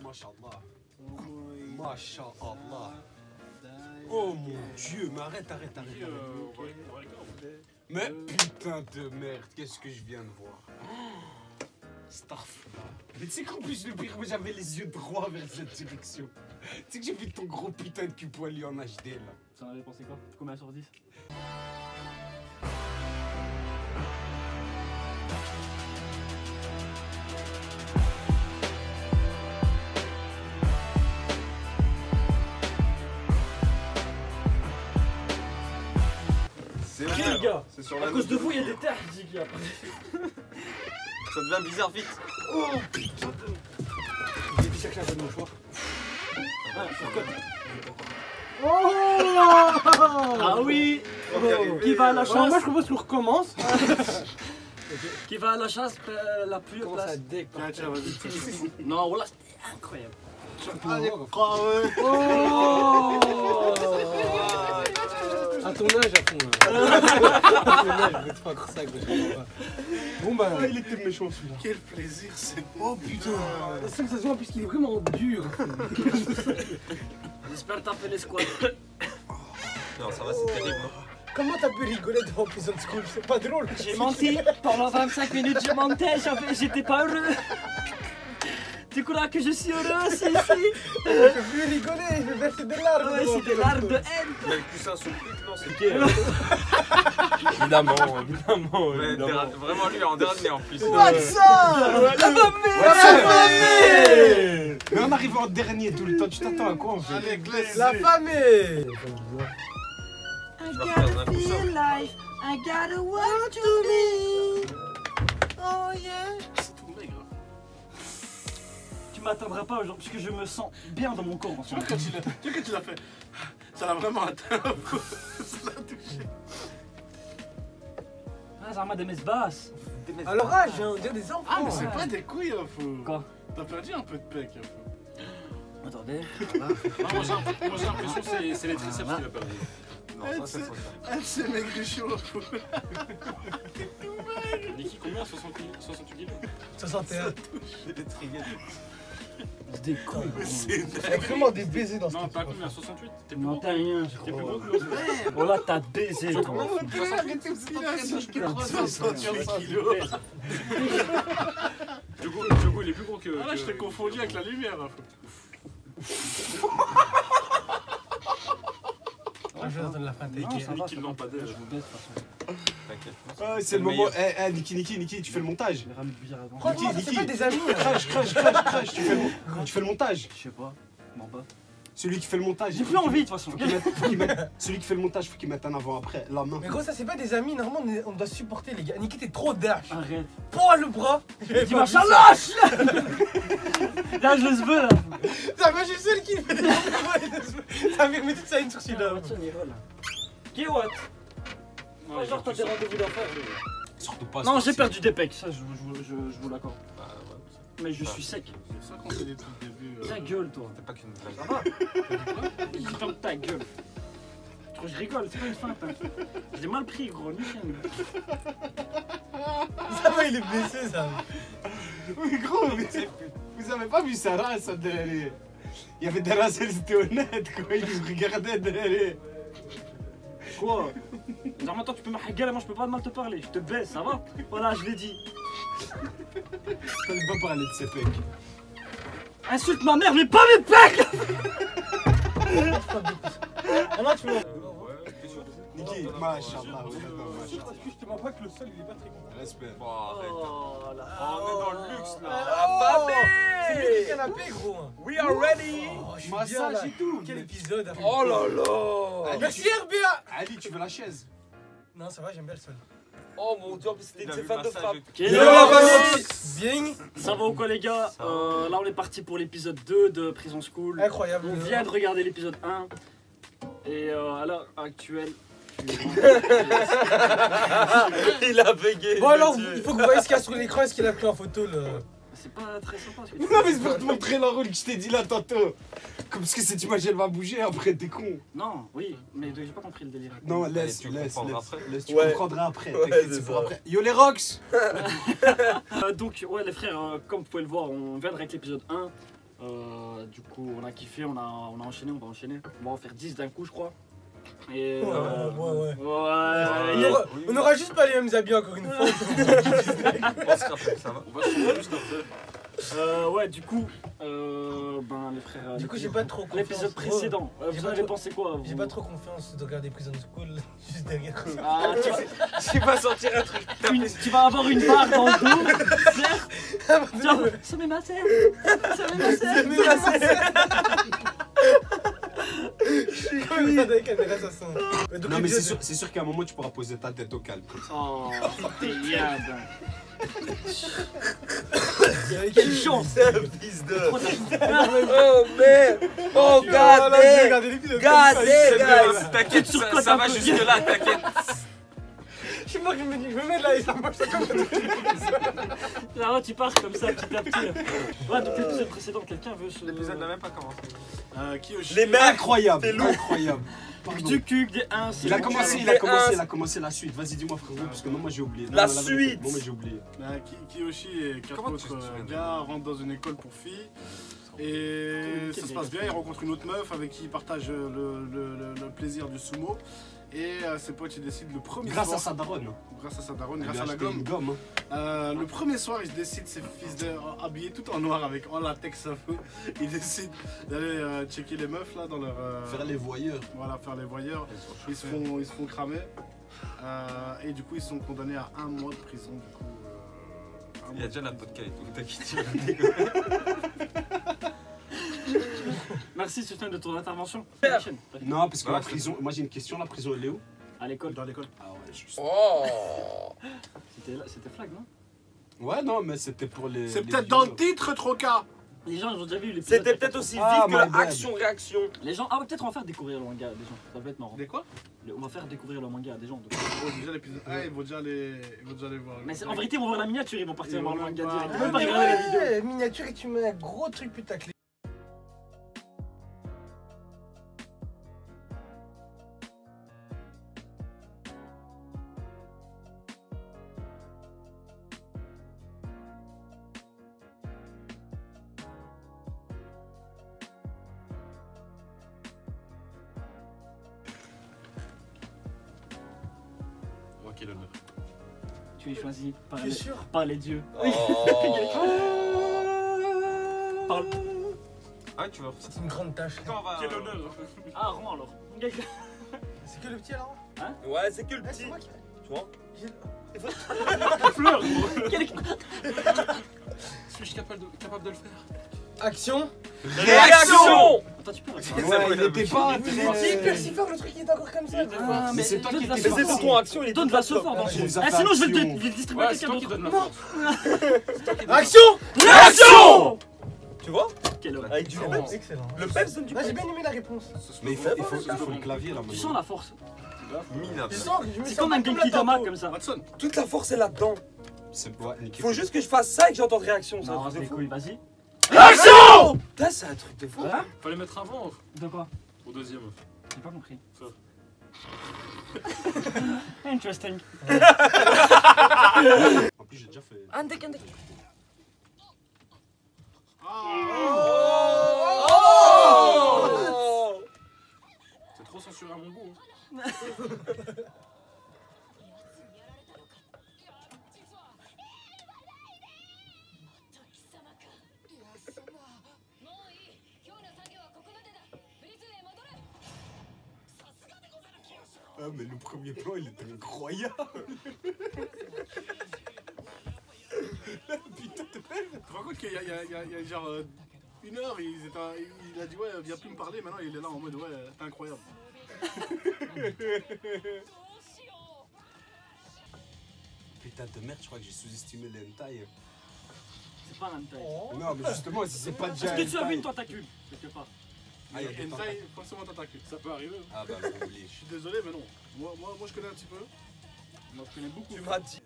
Masha'Allah. Masha'Allah. Oh mon Dieu, mais arrête. Mais putain de merde, qu'est-ce que je viens de voir? Starfla. Mais tu sais qu'en plus le pire, moi j'avais les yeux droits vers cette direction. Tu sais que j'ai vu ton gros putain de cul poilu en HD là. Ça en avait pensé quoi? Combien sur 10? C'est Ok les gars, c'est sur à la cause note de vous il y a des terres, je dis qu'il y a. Ça devient bizarre vite. Oh putain de... J'ai dû chercher un peu de mouchoir. Ah, sur quoi? Oh Ah oui. Qui va à la chasse? Moi je propose qu'on recommence. Qui va à la chasse, la pluie Comment place. ça décolle? Tiens, vas-y. Non, voilà, c'était incroyable. Oh à ton âge à fond là. À ton âge, je vais te faire ça que je comprends pas. Bon bah. Ah, il était méchant celui-là. Quel plaisir c'est. Oh putain. C'est ça que ça se voit puisqu'il est vraiment dur. J'espère que t'as fait les squats. Non, ça va, c'est terrible, non? Comment t'as pu rigoler devant Prison School? C'est pas drôle. J'ai menti, pendant 25 minutes j'ai menti, j'étais pas heureux. Tu crois que je suis heureux, c'est ici? Je peux plus rigoler, je vais verser des larmes. Ouais, c'est des larmes de haine. Mais le coussin sous le pic, non, c'est Évidemment. vraiment lui en dernier en plus. What's up? La famille! Mais on arrive en dernier tout le temps, tu t'attends à quoi en fait? Allez, glace. La famille. I vas faire un gotta coussin. feel life, I gotta want to live. Oh yeah. C'est tout maigre. Tu m'atteindras pas aujourd'hui puisque je me sens bien dans mon corps en ce Tu vois moment. quand tu l'as fait, ça l'a vraiment atteint. Ça l'a touché. Ah, Zarma des messes basses. Alors âge, on dirait des enfants. Ah, mais c'est pas des couilles, hein, fou. Quoi? T'as perdu un peu de pec, hein, fou. Attendez. Moi j'ai l'impression que c'est les triceps qu'il a perdu. Non, ça c'est faux, ça. Elle s'est maigre chaud, fou. Niki, combien? 68 kilos 61. J'ai des triggettes. Des couilles. Il y a vraiment des baisers dans ce Non, truc. pas combien? 68? T'es plus Non, gros t'as rien. T'es plus gros que moi. Oh là, t'as baisé toi. Il a 68 kilos. Diogo, il est plus gros que. Ah là, je t'ai confondu avec la lumière, hein, fou. Je donne la fin de Non, ça va, Niki, ça non, va. pas d'elle. Je vous baisse de toute façon. T'inquiète. Ah, c'est le moment. Eh, Niki, tu fais le montage. Je vais ramener du bière avant. Franchement, c'est pas des amis. Crash, tu fais le montage. Je sais pas. Je m'en bats. Celui qui fait le montage. J'ai plus envie de toute façon. Celui qui fait le montage, faut qu'il mette un avant-après, la main. Mais gros, ça c'est pas des amis. Normalement, on doit supporter les gars. Niki, t'es trop dash. Arrête. Prends le bras. Dis machin, lâche. Là, je le veux là. Ça va, je suis seul qui fait des bras. Ça va remettre toute sa haine sur celui-là. Qui what? Ouais, Genre, t'as des rendez-vous d'affaires. Surtout pas. Non, j'ai perdu des pecs. Ça, je vous l'accorde. Bah ouais. Mais je suis sec. C'est ça qu'on fait depuis le début. Ta gueule, toi. C'est pas qu'une blague. Ça va? Ferme ta gueule. Je rigole, c'est pas une feinte. Hein. Je l'ai mal pris, gros. Ni chien. Ça va, il est blessé, ça. Oui, gros, mais vous avez pas vu sa race derrière. Il y avait des races, elles étaient honnêtes, quoi. Ils nous regardaient derrière. Quoi? Genre, maintenant, tu peux me gueuler, moi, je peux pas mal te parler. Je te baisse, ça va? Voilà, je l'ai dit. Je peux pas parler de ces pecs. Insulte ma mère, mais pas mes pecs! Ah non, tu veux. Niki, machallah, Je te mens pas que le sol il est pas très bon. respect. Bon, arrête. Oh, la On est dans le luxe, là. Oh, c'est lui qui canapé, gros. We are ready! Oh, je suis bien Massage là. et tout. Quel épisode. Oh là là. Merci RBA. Ali, tu veux la chaise? Non, ça va, j'aime bien le sol. Oh mon dieu, c'était une de ses fans de frappe. Hello, la famille! Bien. Ça va ou quoi, les gars? Ça va. Là, on est parti pour l'épisode 2 de Prison School. Incroyable. On vient de regarder l'épisode 1. Et à l'heure actuelle, Il a bégayé. Bon alors, il faut que vous voyez ce qu'il y a sur l'écran, est-ce qu'il a pris en photo le... c'est pas très sympa ce que tu Non, mais c'est pour te montrer la rôle que je t'ai dit là tantôt. Comme parce que cette image elle va bouger après, t'es con. Non, oui, mais j'ai pas compris le délire. Non, Allez, laisse, tu laisse, comprendras laisse. après. Laisse, tu Ouais. comprendras après. Ouais, T'inquiète, c'est c'est pour ça. après. Yo les rocks! Donc, ouais, les frères, comme vous pouvez le voir, on vient de avec l'épisode 1. Du coup, on a kiffé, on a enchaîné, on va enchaîner. On va en faire 10 d'un coup, je crois. Et Ouais. ouais. On aura juste pas les mêmes habits encore une fois. On se rappelle, ça va. On va se retrouver juste après. Ouais, du coup, ben les frères. Du coup, j'ai pas trop confiance. L'épisode précédent, J'ai vous pas avez trop- pensé quoi J'ai vous pas trop confiance de regarder Prison School juste derrière. Ah, Tu vas sortir un truc. tu vas avoir une barre dans le dos, certes. Genre, ça met ma sœur. Ça met ma sœur. Avec caméra 60. Non, mais c'est sûr qu'à un moment, tu pourras poser ta tête au calme. Oh, t'es yad. Quelle chance. Fils de. Oh, merde. Oh, Regardez, T'inquiète, ça va jusque là, t'inquiète. Je sais pas que je me mets là et ça marche comme ça. Là, tu pars comme ça petit à petit. Ouais, donc l'épisode précédent, quelqu'un veut se. L'épisode n'a même pas commencé. Kiyoshi. Les mecs. Incroyable, c'est lourd. incroyable. Pardon. Du cul, des 1, Il a commencé la suite. Vas-y, dis-moi frérot, parce que non, moi j'ai oublié. La Non, vérité, suite. moi j'ai oublié. Kiyoshi et 4 Comment tu te autres souviens de gars rentrent dans une école pour filles. Et ça se passe bien, ils rencontrent une autre meuf avec qui ils partagent le plaisir du sumo. Et ses potes ils décident le premier Grâce soir. à sa daronne. Grâce à sa daronne, Il lui grâce a à la acheté gomme. une gomme. Hein. Le premier soir, ils décident, ces fils de habillés tout en noir avec en latex à feu. Ils décident d'aller checker les meufs là dans leur. Faire les voyeurs. Voilà, faire les voyeurs. Ils se font cramer. Et du coup, ils sont condamnés à 1 mois de prison. Du coup, Il y a déjà la podcast et tout. T'inquiète. Merci, Soutien, de ton intervention. Non, parce que la Ouais, prison. Moi j'ai une question, la prison elle est où? À l'école. dans l'école. Ah ouais, juste. Oh. C'était flag, non? Ouais, non, mais c'était pour les. C'est les peut-être dans le violeurs. titre, Troca. Les gens, ils ont déjà vu l'épisode. C'était peut-être aussi Ah, vite que my bad. action-réaction. Les gens. Ah, ouais, peut-être on va faire découvrir le manga à des gens. Ça va être marrant. Des quoi? On va faire découvrir le manga à des gens. donc. Oh, déjà l'épisode 1, ils vont déjà les voir. Mais en vérité, ils vont voir la miniature, ils vont partir Ils voir le vont manga même direct. pas- Ils vont même pas regarder la vidéo. Ouais, miniature et tu mets un gros truc putaclic. Moi qui l'honneur. Tu es choisi par, Tu es sûr? par les dieux. Par le- Ah, tu vois. C'est une grande tâche. Quand on va. Quel honneur. Ah, rond alors. C'est que le petit alors? Ouais, c'est que le Ah, petit. c'est moi qui. Tu vois. Fleur, gros. Quel- Suis-je capable de le faire? Action. Réaction. Attends, tu peux Ouais, regarder. il était pas C'est hyper très. si fort le truc il est encore comme ça. Ah, Mais c'est toi donne qui de la étais sauce. parti. action, il est Donne de la sauce fort dans Ouais, ce je les ai Ah, sinon, je vais fait le distribuer à Ouais, c'est quelqu'un toi qui d'autre. donne la force. Action. Réaction. Tu vois. Quelle horreur. Avec du Oh, peps. excellent. Le peps donne du Moi j'ai peps. bien aimé la réponse. Mais il faut le clavier là Tu maintenant. sens la force. Minable. Je sens que je me C'est sens comme un pas Genki la Dama tantôt. comme ça. Watson. Toute la force est là-dedans. C'est pas nickel. Faut juste que je fasse ça et que j'entende réaction. Ça Non, un c'est truc de les fou. couilles, vas-y. Réaction. Putain, c'est un truc de fou. Fallait mettre avant De quoi? au deuxième. J'ai pas compris. Ça. Interesting. En plus, j'ai déjà fait. Oh. C'est trop censuré à mon goût. Ah, mais le premier plan, il était incroyable. Putain, Tu te rends compte qu'il y a genre 1 heure, il a dit ouais, viens plus me parler, maintenant il est là en mode ouais, t'es incroyable. putain de merde, je crois que j'ai sous-estimé les hentai. C'est pas un hentai. Non, mais justement, si c'est pas déjà. Est-ce que tu as vu hentai- une tentacule quelque part? Ah, il y a des Hentai, tentacules. forcément tentacule. Ça peut arriver. Ah, bah, j'ai oublié. Je suis désolé, mais non. Moi, je connais un petit peu. Moi, je connais beaucoup. Tu m'as dit.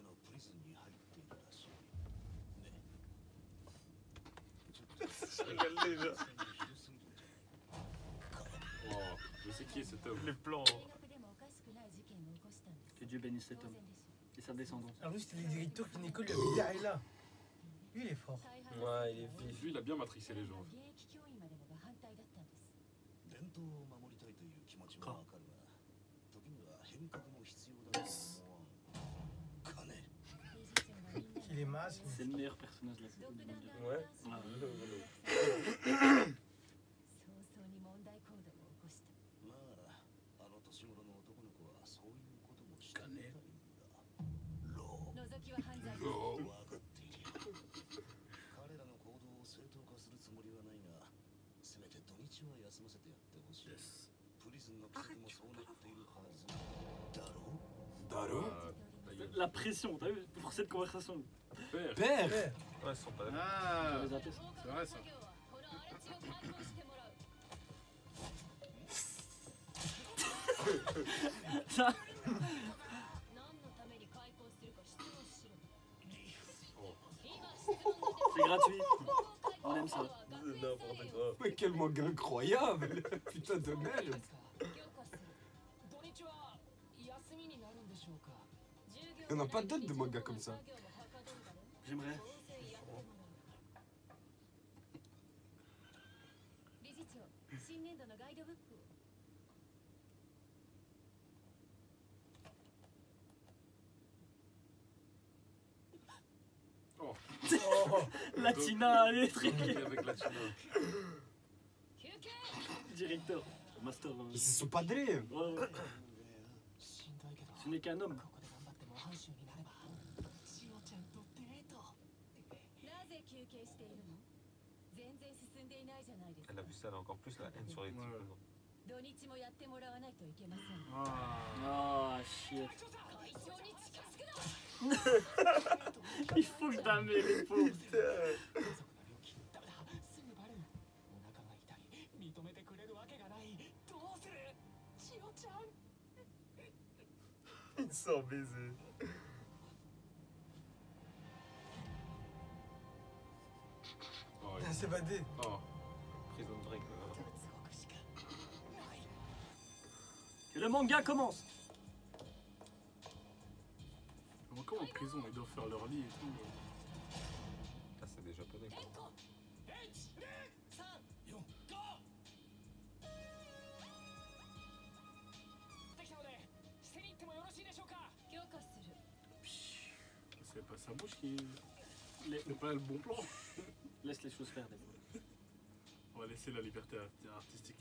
Oh, je sais qui est cet homme. Les plans. Que Dieu bénisse cet homme et sa descendance. Alors lui c'était le directeur d'une école, il a mis Daïla. Lui il est fort. Ouais, il est vif. Lui, il a a bien matrixé les gens. 現役教員までもが反対だったんです。伝統を守りたいという気持ちはわかるが、時には変革も必要だと思わん。金。 Il est masse. C'est le meilleur personnage de la série. Ouais. 早々に問題行動を起こした。まあ、あの年頃の男の子はそういうこともしてみたいんだ。ロー。覗きは犯罪です。分かっているよ。彼らの行動を正当化するつもりはないが、せめて土日は休ませてやってほしい。プリズンの規則もそうなっているはず。だろう。だろ La pression, t'as vu, pour cette conversation. Père. Père Ouais, ils sont pas d'accord. Ah, Les artistes. c'est vrai ça. この荒地を確保してもらう。 Ça, 何のために開港するか質問しろ。 c'est gratuit. On aime ça. C'est n'importe quoi. Mais quel manga incroyable Putain de merde 土日は休みになるんでしょうか。 On n'a pas d'autres de manga comme ça. J'aimerais. 理事長、新年度のガイドブックを。 Oh. Latina, les trucs. Avec Latina. Directeur. Master. C'est son padre Ouais, ouais. Ce n'est qu'un homme. なぜ休憩しているの？全然進んでいないじゃないですか。 Elle a vu ça, elle a encore plus la haine sur les types. maintenant. 土日もやってもらわないといけません。 Ah. Ah, shit. 会長に近づくな。 Il faut que t'aimes les pauvres. すぐバレる。お腹が痛い。認めてくれるわけがない。どうする？千代ちゃん。 Ils sont baisés. Oh, Il s'est évadé. oh. Prison break. Que le manga commence. Comment en prison ils doivent faire leur lit et tout. Là, c'est des japonais. Quoi. できたので捨てに行ってもよろしいでしょうか。許可する。 C'est pas sa bouche qui. C'est pas le bon plan. Laisse les choses faire des fois. On va laisser la liberté artistique.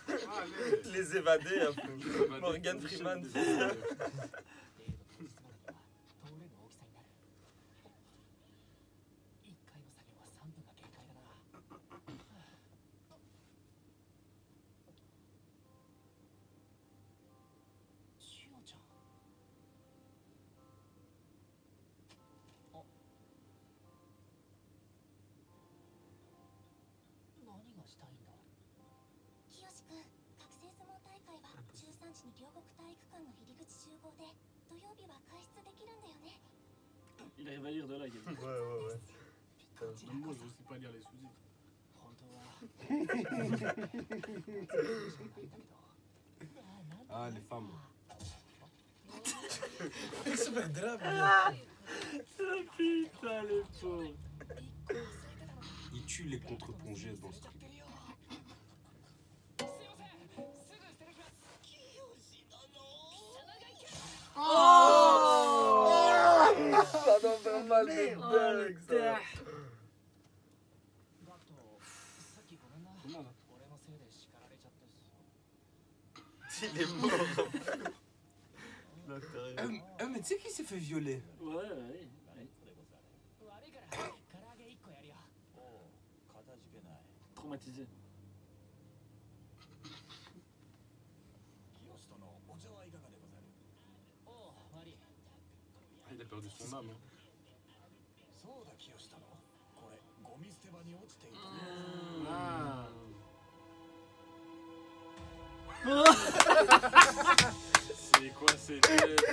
Allez. Les évadés un peu. Évadés. Morgan Freeman. 程度の質までには通れる大きさになる。1回の作業は3分が限界だな。千代ちゃん。あ。何がしたいんだ。 清くん、学生相撲大会は13時に両国体育館の入り口集合で、土曜日は開設できるんだよね。 Il arrive à lire de là, il Ouais, ouais, ouais. Même moi, je sais pas lire les sous-titres. 本当は Ah, les femmes. Super drame. Putain, les pauvres. Il tue les contre-plongées dans ce truc. すいません、すぐ捨ててきます。清殿。 Ça doit faire mal de dingue, ça. ガクト、さっきごめんな。 Comment là 俺のせいで叱られちゃってさ。 Il est mort. L'intérieur. Mais tu sais qui s'est fait violer? Ouais, ouais. 悪いから唐揚げ1個やるよ。 Traumatisé. 清殿、お茶はいかがでござる。おう、悪い。 Ah, il a perdu son âme. Hein. そうだ、清殿。これ、ゴミ捨て場に落ちていた。 Ah. C'est quoi ces têtes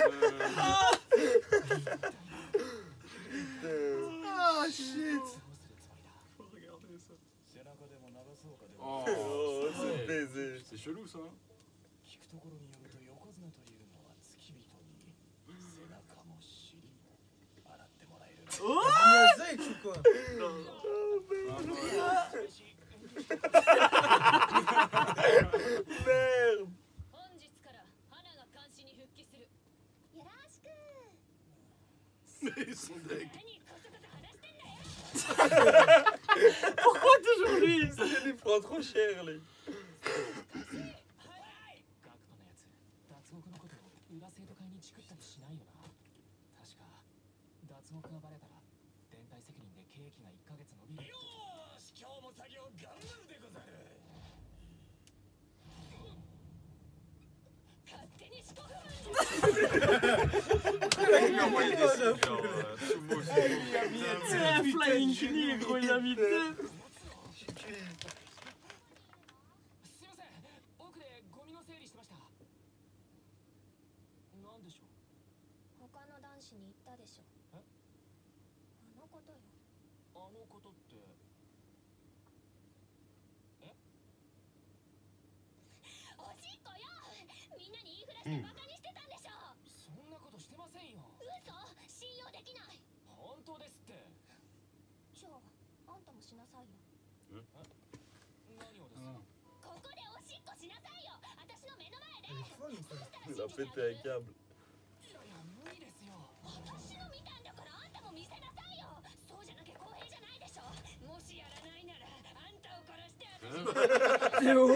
Ah, shit. 背中でも流そうかでも。 Oh, Oh, c'est c'est baisé. c'est chelou ça. Hein. 聞くところによると横綱というのは付き人に背中も尻も quoi. Merde. 本日から花が監視に復帰する。よろしく。 Ils sont deg. 何こそこそ話してんだよ。 Pourquoi toujours lui? Il prend trop cher, lui. ガクトのやつ脱獄のことを裏生徒会にチクったりしないよな。確か脱獄がバレたら連帯責任で刑期が1ヶ月延びる。よーし、今日も作業頑張るでござる。勝手に四国まで。 Il lui a envoyé des signes, genre, Sumo, Sumo. C'est un flying knee, gros, il a mis deux. すいません、奥でゴミの整理してました。なんでしょう。他の男子に言ったでしょ。え？あのことよ。あのことって。おしっこよ。みんなに言いふらしてバカにしてたんでしょ。そんなことしてませんよ。嘘？信用できない。本当ですって。じゃああんたもしなさいよ。何をですか。ここでおしっこしなさいよ。私の目の前で。 Elle est folle ou quoi? Il a pété un câble. いやいや、無理ですよ。私の見たんだからあんたも見せなさいよ。そうじゃなきゃ公平じゃないでしょ。もしやらないならあんたを殺して私を。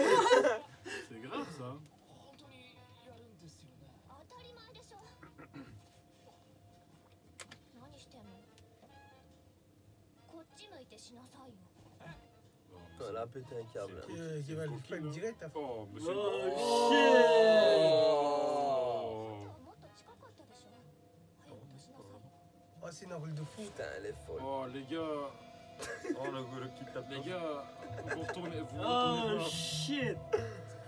C'est grave ça. 本当にやるんですよね。当たり前でしょ。何してんの？こっち向いてしなさいよ。 Elle a pété un câble. Qui va lui faire une directe à fond. Oh, monsieur. Oh, もっと近かったでしょ。早くしなさいよ。 Oh, c'est une enroule de fou. Putain, elle est folle. Oh les gars, Oh, le qui tape. les gars, vous retournez, vous Oh retournez voir. shit.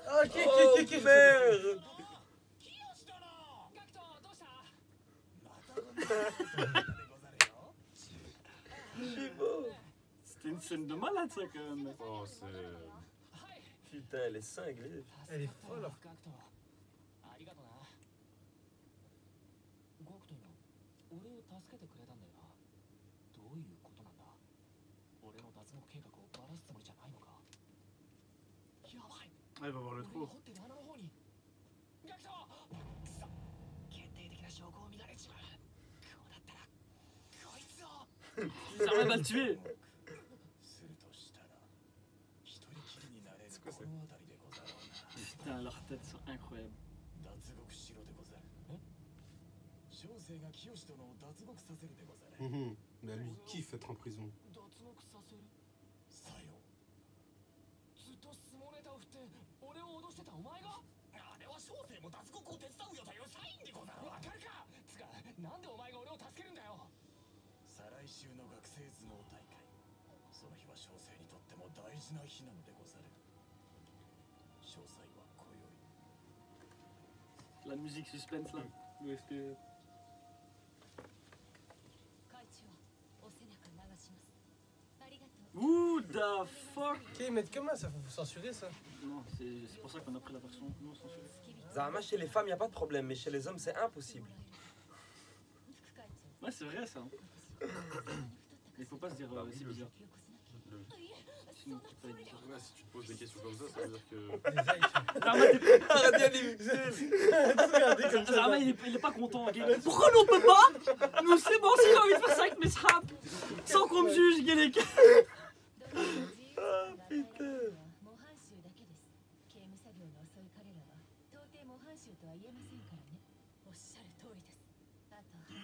Oh, qui Merde. 清殿。ガクト、どうした。C'était une scène de malade, ça, quand même. Oh, c'est. Putain, elle est cinglée. Elle est folle. ガクト、ありがとな。ガクト今、俺を助けてくれたんだよな。どういうことなんだ。俺の脱獄計画をバラすつもりじゃないのか。やばい。 Ah, il va voir le 俺が trou. 掘ってる穴の方に。ガクト。くそ。決定的な証拠を見られちまう。こうだったら、こいつを。 Ils arrivent à le tuer. するとしたら、一人きりになれるこの辺りでござろうな。 Putain, leurs têtes sont incroyables. 脱獄しろでござる。小生が清殿を脱獄させるでござる。 Mais lui, il kiffe être en prison. 脱獄させる。さよ。ずっと相撲ネタを振って俺を脅してたお前が。あれは小生も脱獄を手伝うよというサインでござる。わかるか。つか、なんでお前が俺を助けるんだよ。再来週の学生相撲大会。その日は小生にとっても大事な日なのでござる。詳細は今宵。 La musique suspense, là. L'OST. 会長、お背中流します。ありがとう。 Who the fuck? Ok, mais comment ça? Faut censurer ça. Non, c'est pour ça qu'on a pris la version non censurée. Zama, chez les femmes, y a pas de problème, mais chez les hommes, c'est impossible. Ouais, c'est vrai, ça. Mais faut pas se dire c'est bizarre. Sinon, tu peux pas être bizarre. Ouais, si tu te poses des questions comme ça veut dire que. Zama, il est pas content. Ok. Pourquoi nous on peut pas? Nous, c'est bon, si j'ai envie de faire ça avec mes straps. Sans qu'on me juge, Guéléka. Ah, putain. 模範囚だけです。刑務作業の遅い彼らは到底模範囚とは言えませんからね。おっしゃる通りです。あと半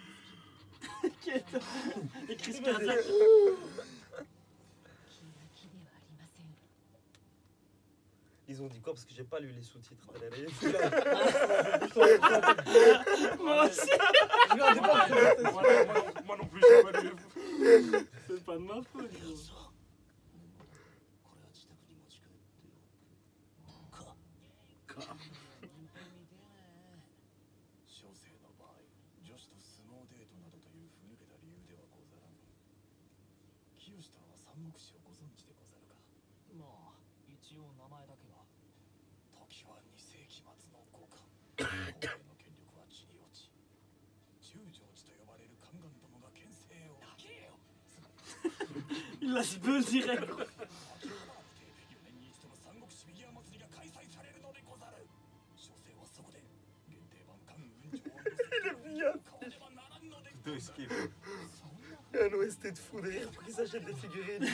月。 Et Chris Cardiac. 気ではありません。 Ils ont dit quoi? Parce que j'ai pas lu les sous-titres. Moi aussi. Moi non plus, j'ai pas lu. C'est pas de ma faute. Gros. これは自宅に持ち帰っておくか。小生の場合、女子と相撲デートなどというふぬけた理由ではござらん。清殿は三国志をご存知でござるか。まあ、一応名前だけは。時は2世紀末の五冠。皇帝の権力は地に落ち、十条寺と呼ばれる宦官どもが権勢を。だけよ。Il la se veut direct. 4年に一度の三国志フィギュア祭りが開催されるのでござる。詳細はそこで限定版関運上を買わねばならんのでござる。 Deux skills. Un OST de fou derrière pour qu'ils s'achètent des figurines. そ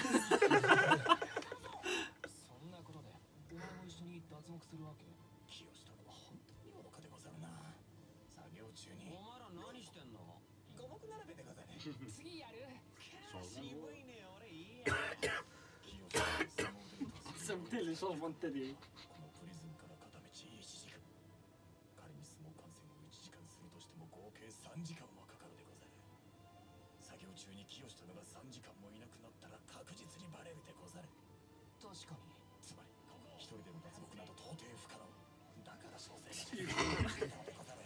んなことでお前も一緒に脱獄するわけ。清下のは本当に愚かでござるな。作業中に。お前ら何してんの？五目並べでござる。次やる。渋いね俺いいや。清下の相撲で Ça me tait les changements de télé. このプリズンから片道1時間。仮に相撲観戦を1時間するとしても合計3時間はかかるでござる。作業中に清下のが3時間もいなくなったら確実にバレるでござる。確かに。つまり一人での脱獄など到底不可能。だから小生が出てくるのでござる。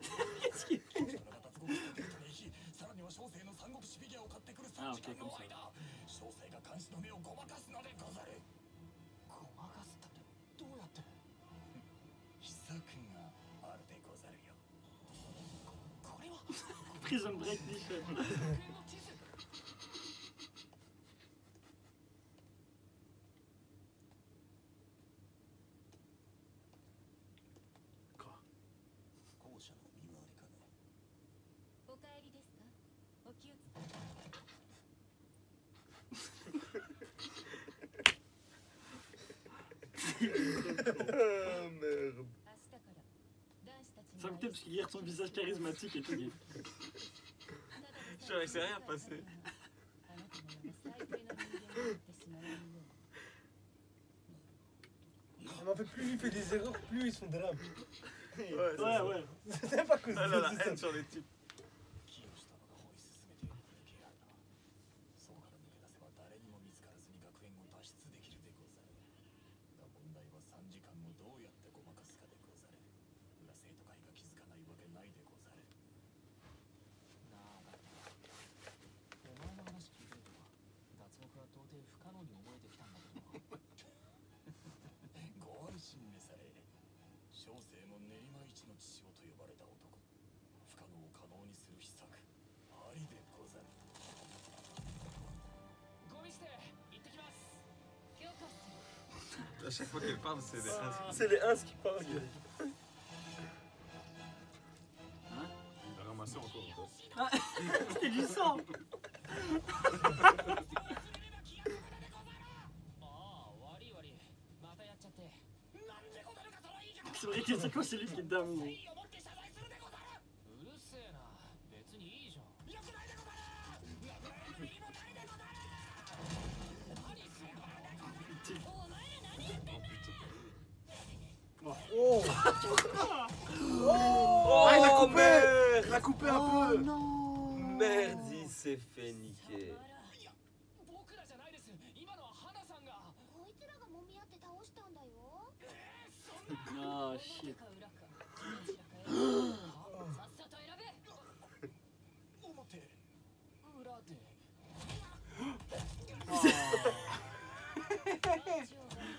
清下のが脱獄したデートに行き、さらには小生の三国志フィギュアを買ってくる3時間の間、小生が監視の目をごまかすのでござる。ごまかすってどうやって？秘策があるでござるよ。これは Prison Break Mission. 校舎の見回りかね。お帰りですか？お気をつけて。 Ah merde. 明日から男子たちに Ça me tait parce qu'il garde son visage charismatique et tout. Je ne sais rien passer. あなたのような最低な人間になってしまわないように。 Mais en fait, plus il fait des erreurs, plus ils sont des lames. Ouais, ouais. C'est pas que Ah là là, c'est haine sur les types. 清下のが掘り進めている風景あるな。そこから抜け出せば誰にも見つからずに学園を脱出できるでござる。が問題は3時間をどうやってごまかすかでござる。裏生徒会が気づかないわけないでござる。なあだってお前の話聞いてると脱獄は到底不可能に思えてきたんだけど。ご安心召され。小生も練馬一の父親と呼ばれた男。不可能を可能にする秘策ありでござる。ゴミ捨て行ってきます。強化する。 À chaque fois qu'elle parle, c'est des C'est les Uns qui parlent. Il a ramassé encore. Ah, c'était du sang. ああ悪い悪いまたやっちゃって。なんでござるかそのいいじゃん。 C'est vrai que c'est quoi celui qui est dingue. うるせえな。別にいいじゃん。よくないでござる。よくないのにもないでござる。何するの？お前ら何やってんだ。 Oh, Oh, il a coupé. merde. Il a coupé un peu. Merde, il s'est fait niquer. 僕らじゃないです。今のは花さんが。こいつらが揉み合って倒したんだよ。 Ah, shit. か裏か。どちらか選べ。さっさと選べ。表裏で。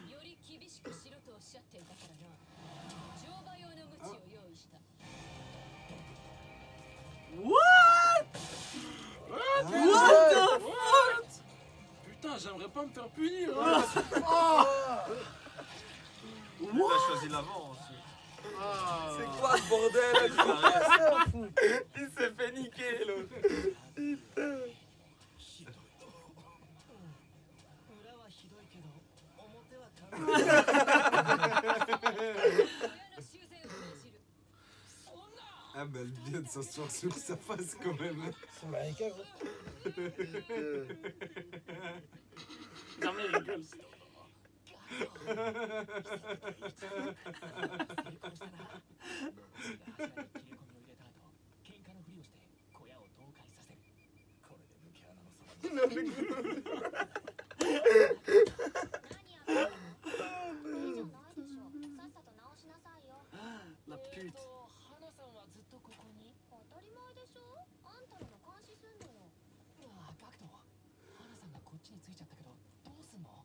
より厳しくしろとおっしゃっていたからな。乗馬用の鞭を用意した。 What? What the fuck? Putain, j'aimerais pas me faire punir. Hein. Il a choisi l'avant aussi. C'est quoi ce bordel? Il s'est fait niquer l'autre. Putain. 裏はひどいけど表は軽い。 親の修繕を命じる。 そんな。 Ah bah elle vient de s'asseoir sur sa face quand même. C'est marécage. Jamais il rigole. 喧嘩のふりをして小屋を倒壊させる。これで抜け穴のそばに。何やってんの？いいじゃないでしょ。さっさと直しなさいよ。 La pute. 花さんはずっとここに。当たり前でしょ。あんたらの監視すんのよ。ああ、ガクト。花さんがこっちについちゃったけど、どうすんの？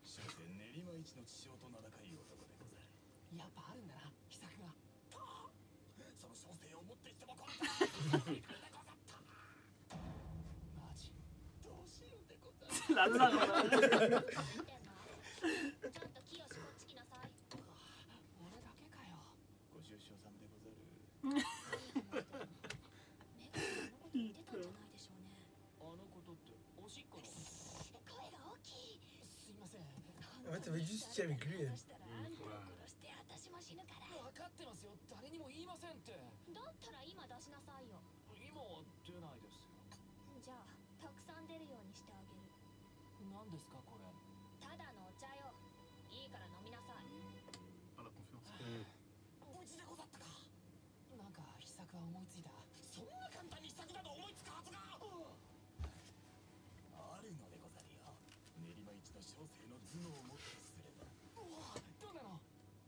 所詮練馬一の父親と名高い男でござる。やっぱあるんだな、秘策が。その小生をもってしてもこのマジどうし la larme. ちゃんと清こっち来なさい。俺だけかよ。ご愁傷様でござる。メガネのこと言ってたんじゃないでしょうね。あのことっておしっこの。声が大きい。すいません。 Ouais, t'avais juste dit avec lui. 殺したらあんたを殺して私も死ぬから。分かってますよ。誰にも言いませんって。だったら今出しなさいよ。今は出ないですよ。じゃあたくさん出るようにしてあげる。何ですかこれ。ただのお茶よ。いいから飲みなさい。 Pas la confiance. 無事でござったか。なんか秘策は思いついた。そんな簡単に秘策など思いつくはずが。あるのでござるよ。練馬一の小生の頭脳をもってすれば。うわ、どうなの。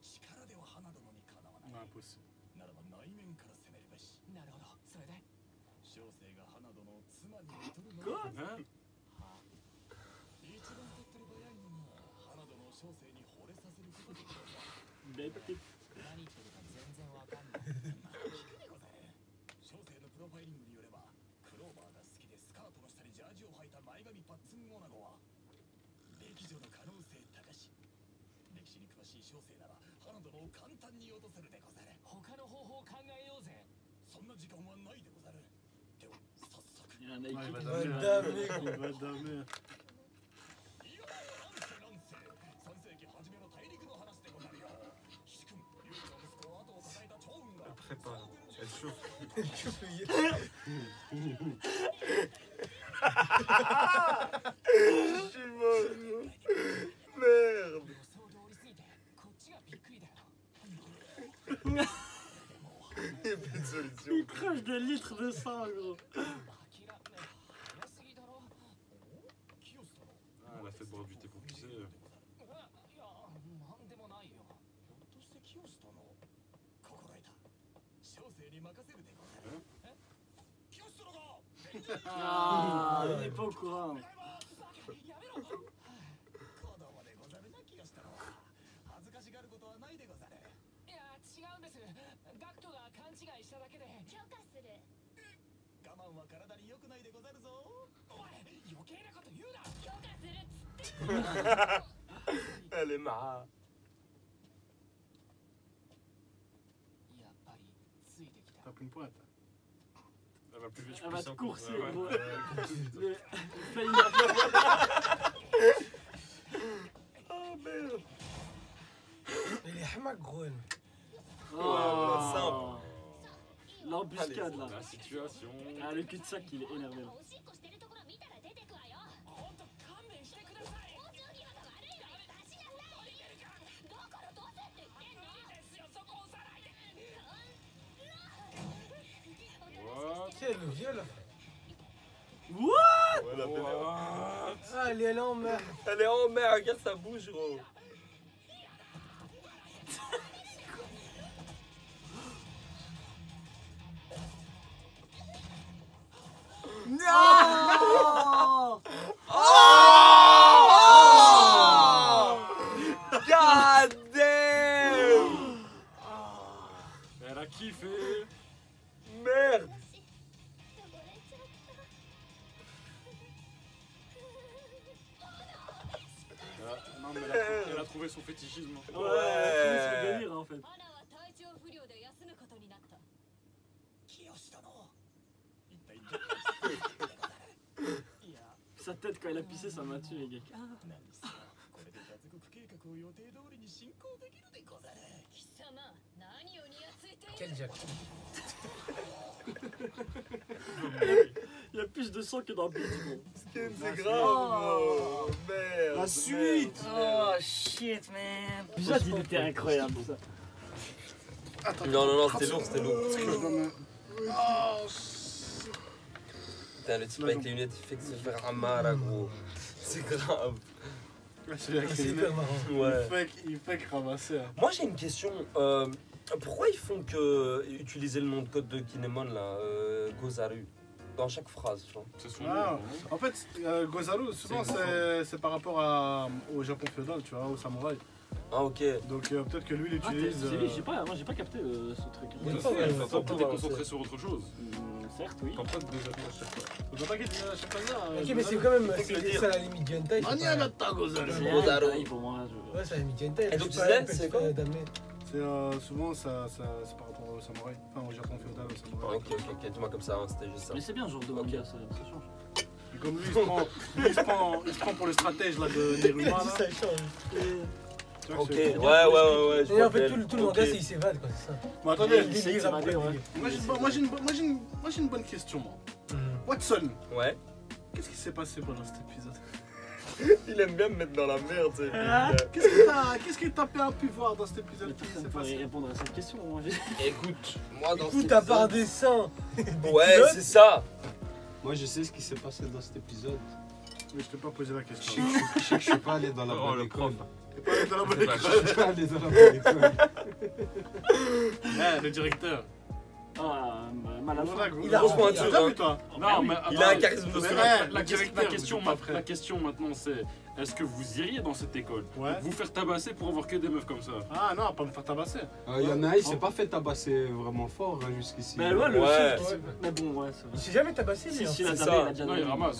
力では花殿にかなわない。 Impossible. ならば内面から攻めるべし。なるほど。それで。小生が花殿を妻に見とるのは。 Hein? 一番手っ取り早いのが花殿を小生に惚れさせることでござる。Les petits. 何言ってるか全然わかんない。聞くでござる。小生のプロファイリングによれば、クローバーが好きでスカートの下にジャージを履いた前髪パッツンオナゴは歴女の可能性高し。歴史に詳しい小生なら花殿を簡単に落とせるでござる。他の方法を考えようぜ。そんな時間はないでござる。では早速。 Il y en a Ouais, qui. Madame. Il va damer. いや乱世3世紀初めの大陸の話でござるよ。岸君、竜の息子を後を支えた趙雲が Prépare. Elle chauffe. Je suis mort. Merde. 予想通りすぎてこっちがびっくりだよ。 Il n'y a plus de solution. Il crache des litres de sang, gros. 諦め早すぎだろ。 Ah, elle a fait boire du thé pour pisser. いや、なんでもないよ。ひょっとして清殿心得た。小生に任せるでござる。清殿が Ah, il est pas au courant. やめろ。子供でござるな清殿。恥ずかしがることはないでござる。いや、違うんです。ガクトが勘違いしただけで。許可する。我慢は体に良くないでござるぞ。お前、余計なこと言うな。許可するっつって。 Elle est marre. やっぱりついてきた。 Tape une pointe. Elle va plus vite. Elle va te courser, Ouais, gros. ouais, elle court plus vite. Le- Fais une- Oh merde. Il est hamac, gros. Oh. L'embuscade là. La situation. Ah, le cul-de-sac, il est énervé là. おしっこしてるところ見たら出てくわよ。ほんと勘弁してください。交通際が悪いのよ。出しなさい。だからどうせって言ってんの。いいですよ、そこ押さないで。 What? Quel viol. What? Ouais, la pénale. Ah, elle est allée en mer. Elle est en mer, regarde sa bouche, gros. Non! God damn! Elle a kiffé. Merde! Non, mais elle a trouvé son fétichisme. Ouais, c'est le délire en fait. アナは体調不良で休むことになった。清殿。一体どういや、 Sa tête quand il a pissé, ça m'a tué, les gars. 何せこれで脱獄計画を予定通りに進行できるでござる。貴様、何をにやついてい Quel る。 Jack. Il y a plus de sang que dans Beach, gros. Skin, c'est grave, gros. Merde. La suite. Oh shit, man. Déjà, il était incroyable ça. Non, non, non, c'était lourd, c'était lourd. Oh, Putain, le type avec les lunettes, il fait que se faire un mal, là, gros. C'est grave. celui avec C'est les hyper lunettes, marrant. Ouais. il fait que ramasser. Hein. Moi, j'ai une question. Pourquoi ils font que utiliser le nom de code de Kinemon, là, Gozaru, dans chaque phrase, tu vois? C'est son Ah, nom. en fait, Gozaru, souvent c'est par rapport au Japon féodal, tu vois, au samouraï. Ah, ok. Donc peut-être que lui il Ah, utilise. c'est lui, j'ai pas, moi j'ai pas capté ce truc. Ouais, Toi, ouais, t'es ouais, concentré ouais. sur autre chose. Certes, oui. Comme ça, 2 avis à chaque fois. Faut pas qu'il dise à chaque fois. Ok, mais c'est quand même. Faut que le C'est dire. ça la limite du hentai. c'est pas- Maniagata Gozaru. C'est Gozaru. hentai pour moi. Ouais, c'est la limite du hentai. Et donc, je tu sais pas, disais, peut-être c'est quoi d'amener. C'est souvent c'est par rapport au samouraï. Enfin, au Japon féodal, au samouraï. Ok, dis-moi comme ça, hein, c'était juste ça. Mais c'est bien, ce genre de manga, ça change. Et comme lui, il se prend pour le stratège là, de Neruma. Là. Ça change. Tu vois Ok, que ouais, c'est- je Et vois en fait, lequel. tout le manga, Ok. c'est il s'évade, quoi, c'est ça. Bon, attendez, Il essaie de délire après s'évader, ouais. délire. moi j'ai une bonne question, moi. Watson, Ouais. qu'est-ce qui s'est passé pendant cet épisode? Il aime bien me mettre dans la merde, tu sais. Qu'est-ce que t'as pu voir dans cet Mais épisode? Qu'est-ce qui personne s'est ne pourrait passé? répondre à cette question. Moi. Écoute, moi dans Tout cet à part épisode- des seins. Ouais, c'est ça. Moi, je sais ce qui s'est passé dans cet épisode. Mais je t'ai pas posé la Je question. sais que je suis pas allé dans la Oh, bonne le école. T'es pas allé dans la bonne C'est pas école. Je suis pas allé dans la bonne école. Eh, le directeur. Ah, mal à faire. Il a Grosse pointure, T'as hein. vu, toi? Non, mais Il a un attends, charisme de parce Mais que ouais, la le directeur, vous êtes pas la question maintenant c'est est-ce que vous iriez dans cette école? Ouais. Vous faire tabasser pour avoir que des meufs comme ça? Ah non, pas me faire tabasser. Il y en a un, il s'est pas fait tabasser vraiment fort hein, jusqu'ici. Mais ouais, le Ouais. seul qui- Mais bon, ouais, c'est Il vrai. s'est jamais tabassé, lui. Si, hein. si, il a C'est déjà ça. il a déjà Non, donné. il ramasse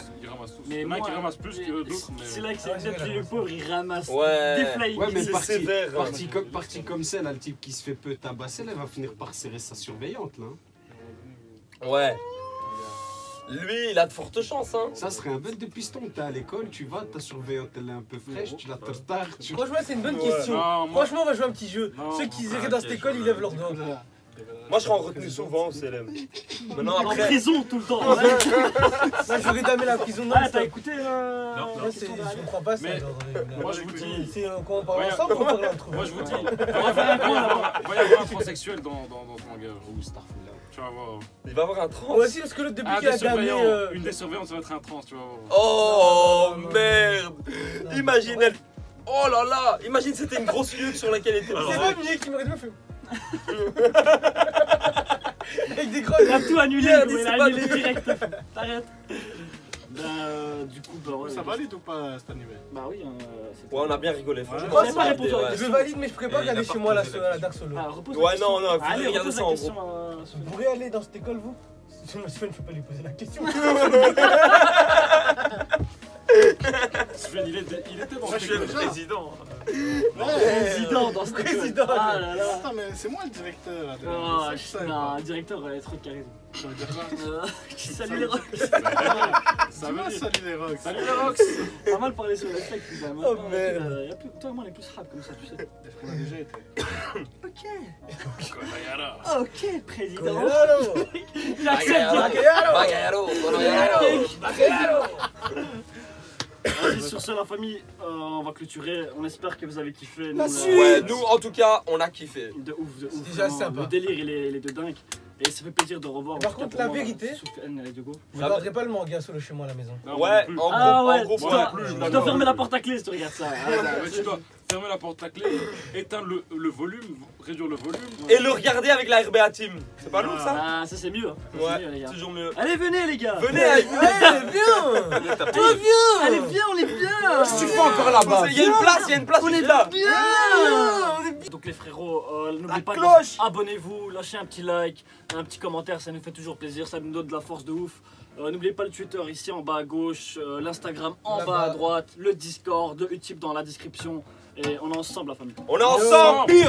tous. Mais Il y en a moi, qui ramassent plus que d'autres, mais. C'est là que Ah, c'est ouais, peut-être c'est le vrai, pauvre, il ramasse Ouais. des fly. Ouais, mais C'est parti, sévère, hein. parti comme ça, là, le type qui se fait peu tabasser, là, il va finir par serrer sa surveillante, là. Ouais. Lui, il a de fortes chances, hein. Ça serait un bête de piston. T'es à l'école, tu vas, ta surveillante, elle est un peu fraîche, tu la tartares, tu... Franchement, c'est une bonne Ouais. question. Non, moi- Franchement, on va jouer un petit jeu. Non, Ceux qui iraient ok, dans cette je école, ils vois. lèvent leurs doigts. Moi, je serais en retenue souvent au CLM. Maintenant, En après. prison tout le temps. Moi, j'aurais damé la prison. Ah, t'as non, écouté Non, moi, c'est- je comprends pas ça. Mais- genre, Moi je vous dis. C'est quand on parle Ouais, ensemble ou on parle entre Moi je vous dis. va Va y avoir un transsexuel dans ce manga. Ouh, Starfall, là. Tu vas voir. Il va avoir un trans. Moi aussi, parce que l'autre, depuis Un qu'il a des damé. surveillants. Une des surveillantes, ça va être un trans, tu vas voir. Oh Non, non, non. merde. Non, Imagine elle. Oh là là. Imagine c'était une grosse lieu sur laquelle elle était. C'est pas Mieux qui m'aurait dit, fait. Avec des gros. Il a tout annulé, Merde, il il a s'est pas annulé dit. direct. T'arrêtes. Du coup, bah ouais. Ça valide ou pas cet animé? Bah oui, c'est Ouais, on a bien rigolé, franchement. Ouais, c'est pas pas répondu à la ouais. Je valide, mais je pourrais pas Et il a regarder pas chez moi la posé la Dark Solo. Ah, repose Ouais, la question. non, non, faut Allez, regarder repose ça la en question. Vous pourrez aller dans cette école, vous Sven, je peux pas lui poser la question. Sven, il était dans Moi, ce je suis école. déjà. président. Président dans ce Président. Ah là là. Attends, mais c'est moi le directeur. là, Oh, c'est ça, non, quoi. directeur, trop de charisme. Ça veut dire quoi? Salut les rocks. Ça Ça veut va, dire. salut les rocks. Salut les Rox. Pas mal parlé sur le fake. Oh, merde. Y'a plus toi et moi, on est plus rap comme ça, tu sais. Est-ce qu'on a déjà été? Ok. Konayara. Ok, président. Konoyaro. Il accepte direct. Bagayaro. Bagayaro. Vas-y, sur ce, la famille, on va clôturer. On espère que vous avez kiffé. Nous, La on a- suite. Ouais, nous en tout cas, on a kiffé. De ouf, de ouf. C'est déjà vraiment. sympa. Le délire, il est de dingue. Et ça fait plaisir de revoir. Par en tout cas, contre, pour la moi, vérité, Soufiane et Diogo. Vous regarderez pas le manga solo chez moi à la maison. Non, Ouais, moi non plus. Ah ouais, en gros, tu moi dois, non plus, je tu l'adore. dois fermer la porte à clé si tu regardes ça. Ouais, tu dois fermer la porte à clé, éteindre le volume, réduire le volume. Et le regarder avec la RBA Team. C'est pas lourd ça? Ah, ça c'est mieux. Hein. Ça, c'est mieux, les Ouais, gars. toujours mieux. Allez, venez les gars. Venez avec nous. Allez, viens. Allez, viens, on est bien. Qu'est-ce que tu fais encore là-bas? Il y a une place, On est là. bien. Donc les frérots, n'oubliez pas cloche. abonnez-vous, lâchez un petit like, un petit commentaire, ça nous fait toujours plaisir, ça nous donne de la force de ouf. N'oubliez pas le Twitter ici en bas à gauche, l'Instagram en Là-bas. bas à droite, le Discord de Utip dans la description. Et on est ensemble la famille. On est ensemble. Yo.